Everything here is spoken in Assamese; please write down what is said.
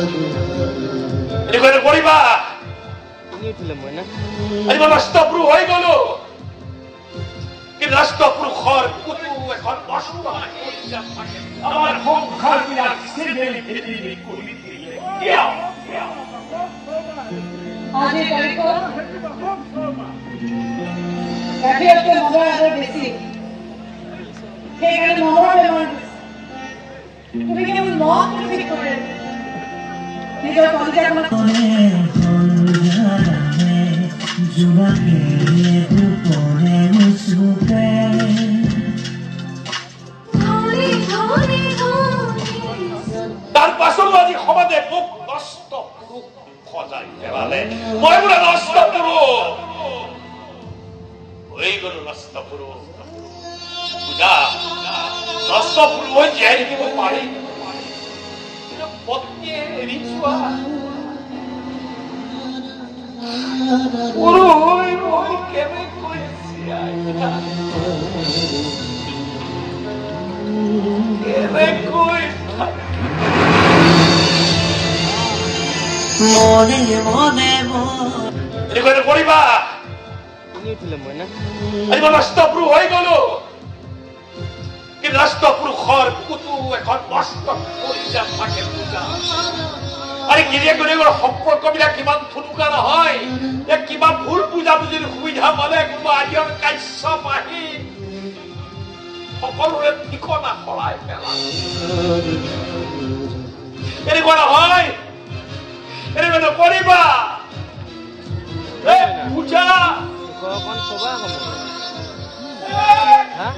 এনেকৈ নকৰিবা আজি ৰাষ্ট্ৰপুৰুষ হৈ গলো কিন্তু ৰাষ্ট্ৰপুৰুষৰ কুটু এখন নষ্ট আমাৰ সংসাৰবিলাক চিৰিয়েলি খেলি কৰি দিলে আজি তাৰিখত গাখীৰতকৈ মদৰ আদৰ বেছি সেইকাৰণে মদৰ বেমাৰ তুমি কেৱল মদ ঠিক কৰে নিজৰ কলিজাখনত তাৰ পাছতো আজি সমাজে মোক নষ্ট পুৰুষ সজাই পেলালে মই বোলে নষ্ট পুৰুষ হৈ গলো নষ্ট পুৰুষ পূজা নষ্ট পুৰুষ হৈ জীয়াই থাকিব পাৰি কিন্তু পত্নীয়ে এৰি যোৱা পুৰুষ হৈ মই কেনেকৈ জীয়াই কেনেকৈ এনেকৈ নকৰিবা আজি ৰাষ্ট্ৰপুৰুষ হৈ গলো কিন্তু ৰাষ্ট্ৰপুৰুষৰ কুটু এখন নষ্ট কলিজা থাকে পূজা আৰু গিৰিয়েক গিৰিয়েকৰ সম্পৰ্কবিলাক কিমান থুনুকা নহয় যে কিবা ভুল বুজাবুজিৰ সুবিধা পালে কোনোবা আদিৰ কাশ্যপ আহি সকলোৰে ঠিকনা সলাই পেলায় এনেকুৱা নহয় এনেকুৱা নকৰিবা পূজা হা